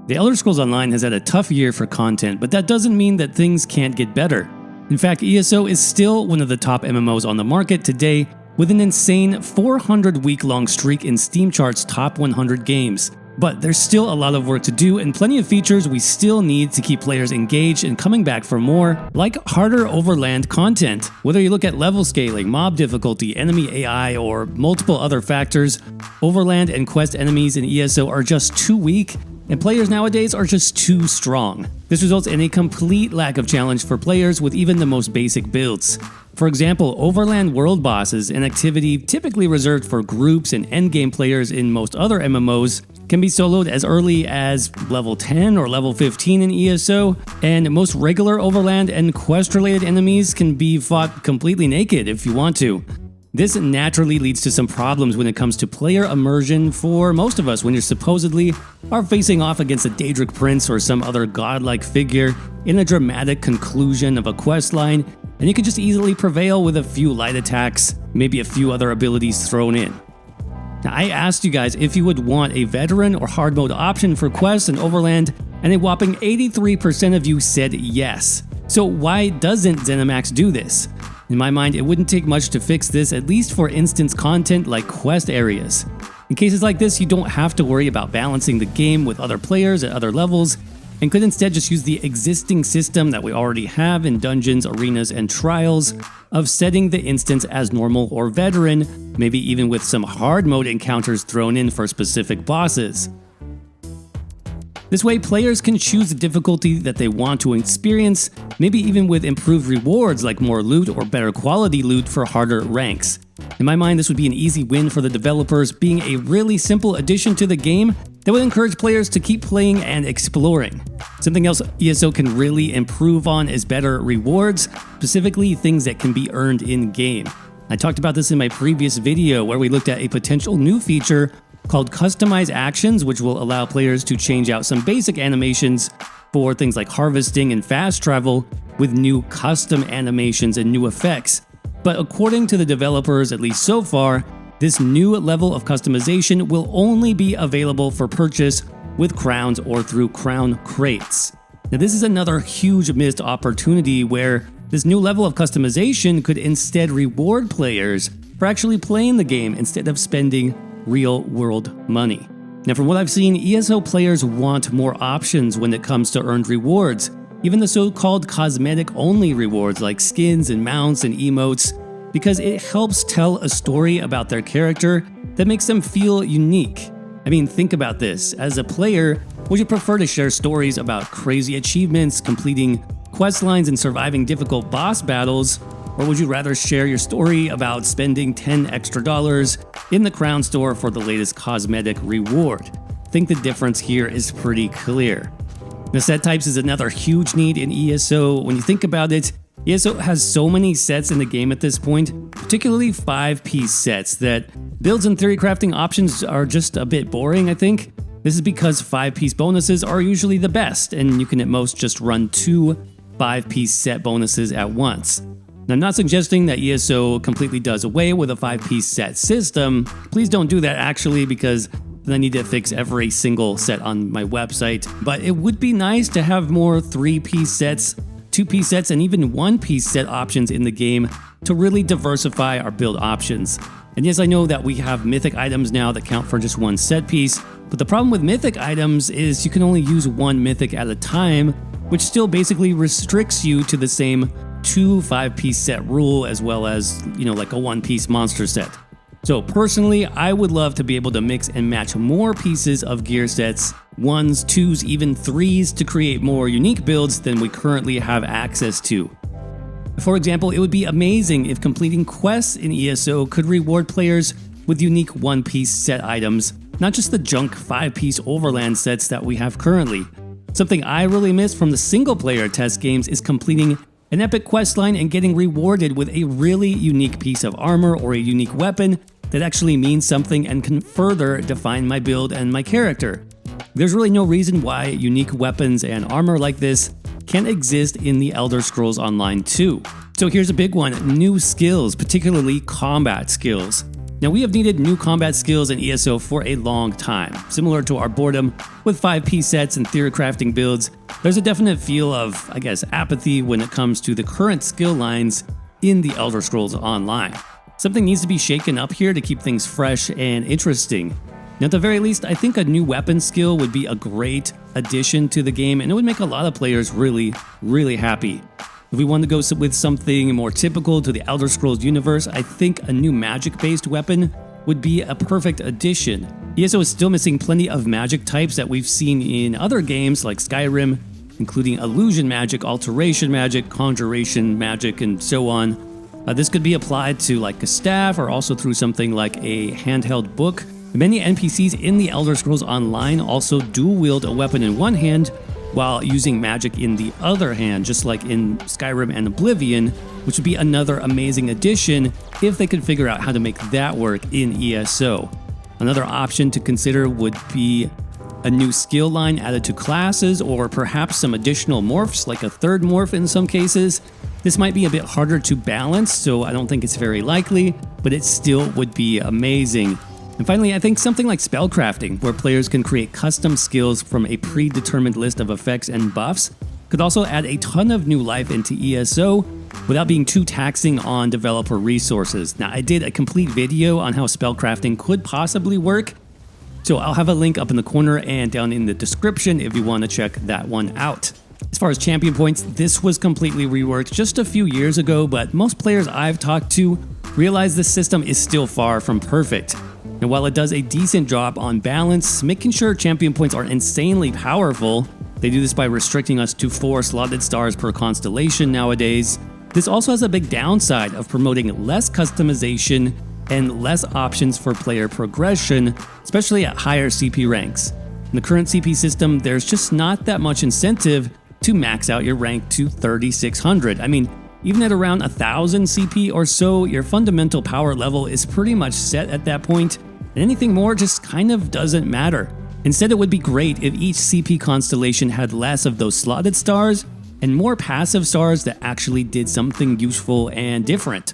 The Elder Scrolls Online has had a tough year for content, but that doesn't mean that things can't get better. In fact, ESO is still one of the top MMOs on the market today, with an insane 400-week-long streak in Steamcharts' top 100 games. But there's still a lot of work to do and plenty of features we still need to keep players engaged and coming back for more, like harder overland content. Whether you look at level scaling, mob difficulty, enemy AI, or multiple other factors, overland and quest enemies in ESO are just too weak, and players nowadays are just too strong. This results in a complete lack of challenge for players with even the most basic builds. For example, overland world bosses, an activity typically reserved for groups and endgame players in most other MMOs, can be soloed as early as level 10 or level 15 in ESO, and most regular overland and quest-related enemies can be fought completely naked if you want to. This naturally leads to some problems when it comes to player immersion for most of us when you supposedly are facing off against a Daedric Prince or some other godlike figure in a dramatic conclusion of a questline, and you can just easily prevail with a few light attacks, maybe a few other abilities thrown in. Now, I asked you guys if you would want a veteran or hard mode option for quests and overland, and a whopping 83% of you said yes. So why doesn't Zenimax do this? In my mind, it wouldn't take much to fix this, at least for instance content like quest areas. In cases like this, you don't have to worry about balancing the game with other players at other levels, and could instead just use the existing system that we already have in dungeons, arenas, and trials of setting the instance as normal or veteran, maybe even with some hard mode encounters thrown in for specific bosses. This way, players can choose the difficulty that they want to experience, maybe even with improved rewards like more loot or better quality loot for harder ranks. In my mind, this would be an easy win for the developers, being a really simple addition to the game that would encourage players to keep playing and exploring. Something else ESO can really improve on is better rewards, specifically things that can be earned in-game. I talked about this in my previous video where we looked at a potential new feature called Customize Actions, which will allow players to change out some basic animations for things like harvesting and fast travel with new custom animations and new effects. But according to the developers, at least so far, this new level of customization will only be available for purchase with crowns or through crown crates. Now, this is another huge missed opportunity where this new level of customization could instead reward players for actually playing the game instead of spending real-world money. Now, from what I've seen, ESO players want more options when it comes to earned rewards, even the so-called cosmetic-only rewards like skins and mounts and emotes, because it helps tell a story about their character that makes them feel unique. I mean, think about this. As a player, would you prefer to share stories about crazy achievements, completing quest lines, and surviving difficult boss battles? Or would you rather share your story about spending $10 extra in the crown store for the latest cosmetic reward? I think the difference here is pretty clear. The set types is another huge need in ESO. When you think about it, ESO has so many sets in the game at this point, particularly 5-piece sets, that builds and theory crafting options are just a bit boring, I think. This is because 5-piece bonuses are usually the best, and you can at most just run 2 5-piece set bonuses at once. Now, I'm not suggesting that ESO completely does away with a 5-piece set system. Please don't do that actually, because then I need to fix every single set on my website. But it would be nice to have more 3-piece sets, 2-piece sets, and even 1-piece set options in the game to really diversify our build options. And yes, I know that we have mythic items now that count for just 1 set piece, but the problem with mythic items is you can only use 1 mythic at a time, which still basically restricts you to the same 2 5-piece set rule as well as, like a 1-piece monster set. So personally, I would love to be able to mix and match more pieces of gear sets, 1s, 2s, even 3s, to create more unique builds than we currently have access to. For example, it would be amazing if completing quests in ESO could reward players with unique 1-piece set items, not just the junk 5-piece overland sets that we have currently. Something I really miss from the single-player test games is completing an epic questline and getting rewarded with a really unique piece of armor or a unique weapon that actually means something and can further define my build and my character. There's really no reason why unique weapons and armor like this can't exist in the Elder Scrolls Online too. So here's a big one: new skills, particularly combat skills. Now, we have needed new combat skills in ESO for a long time. Similar to our boredom with 5P sets and theory crafting builds, there's a definite feel of, apathy when it comes to the current skill lines in the Elder Scrolls Online. Something needs to be shaken up here to keep things fresh and interesting. Now, at the very least, I think a new weapon skill would be a great addition to the game, and it would make a lot of players really, really happy. If we want to go with something more typical to the Elder Scrolls universe, I think a new magic-based weapon would be a perfect addition. ESO is still missing plenty of magic types that we've seen in other games like Skyrim, including illusion magic, alteration magic, conjuration magic, and so on. This could be applied to like a staff or also through something like a handheld book. Many NPCs in the Elder Scrolls Online also dual-wield a weapon in one hand while using magic in the other hand, just like in Skyrim and Oblivion, which would be another amazing addition if they could figure out how to make that work in ESO. Another option to consider would be a new skill line added to classes, or perhaps some additional morphs, like a third morph in some cases. This might be a bit harder to balance, so I don't think it's very likely, but it still would be amazing. And finally, I think something like spellcrafting, where players can create custom skills from a predetermined list of effects and buffs, could also add a ton of new life into ESO without being too taxing on developer resources. Now, I did a complete video on how spellcrafting could possibly work, so I'll have a link up in the corner and down in the description if you want to check that one out. As far as champion points, this was completely reworked just a few years ago, but most players I've talked to realize the system is still far from perfect. And while it does a decent job on balance, making sure champion points are insanely powerful, they do this by restricting us to 4 slotted stars per constellation nowadays. This also has a big downside of promoting less customization and less options for player progression, especially at higher CP ranks. In the current CP system, there's just not that much incentive to max out your rank to 3600. I mean, even at around 1000 CP or so, your fundamental power level is pretty much set at that point, and anything more just kind of doesn't matter. Instead, it would be great if each CP constellation had less of those slotted stars and more passive stars that actually did something useful and different.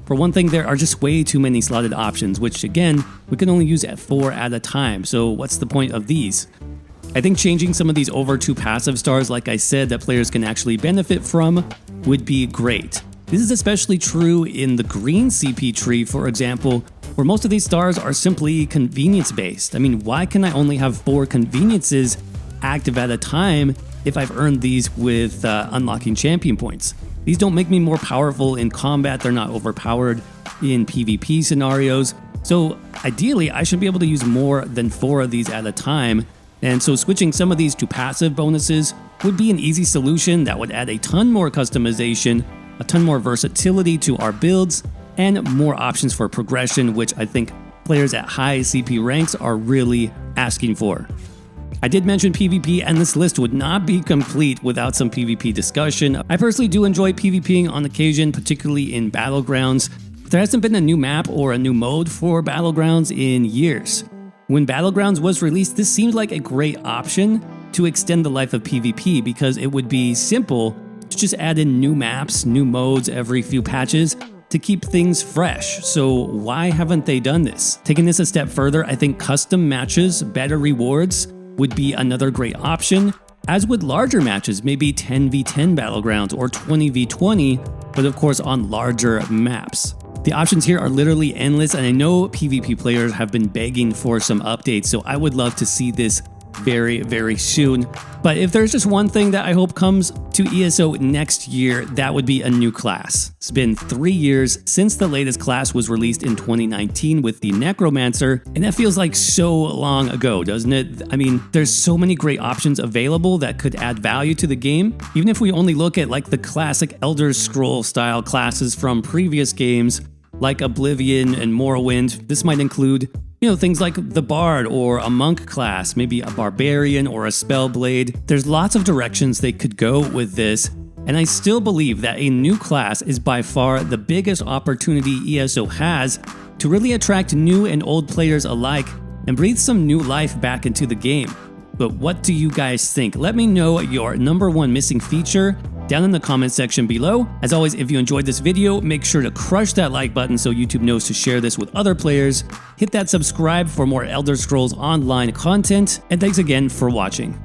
For one thing, there are just way too many slotted options, which again, we can only use at 4 at a time, so what's the point of these? I think changing some of these over to passive stars, like I said, that players can actually benefit from would be great. This is especially true in the green CP tree, for example, where most of these stars are simply convenience-based. I mean, why can I only have 4 conveniences active at a time if I've earned these with unlocking champion points? These don't make me more powerful in combat, they're not overpowered in PvP scenarios, so ideally I should be able to use more than 4 of these at a time, and so switching some of these to passive bonuses would be an easy solution that would add a ton more customization, a ton more versatility to our builds, and more options for progression, which I think players at high CP ranks are really asking for. I did mention PvP, and this list would not be complete without some PvP discussion. I personally do enjoy PvPing on occasion, particularly in Battlegrounds, but there hasn't been a new map or a new mode for Battlegrounds in years. When Battlegrounds was released, this seemed like a great option to extend the life of PvP because it would be simple to just add in new maps, new modes every few patches to keep things fresh. So why haven't they done this? Taking this a step further, I think custom matches, better rewards would be another great option, as would larger matches, maybe 10v10 Battlegrounds or 20v20, but of course on larger maps. The options here are literally endless, and I know PvP players have been begging for some updates, so I would love to see this very, very soon. But if there's just one thing that I hope comes to ESO next year, that would be a new class. It's been 3 years since the latest class was released in 2019 with the Necromancer, and that feels like so long ago, doesn't it? I mean, there's so many great options available that could add value to the game. Even if we only look at like the classic Elder Scroll style classes from previous games, like Oblivion and Morrowind, this might include things like the Bard or a Monk class, maybe a Barbarian or a Spellblade. There's lots of directions they could go with this, and I still believe that a new class is by far the biggest opportunity ESO has to really attract new and old players alike and breathe some new life back into the game. But what do you guys think? Let me know your #1 missing feature down in the comment section below. As always, if you enjoyed this video, make sure to crush that like button so YouTube knows to share this with other players. Hit that subscribe for more Elder Scrolls Online content, and thanks again for watching.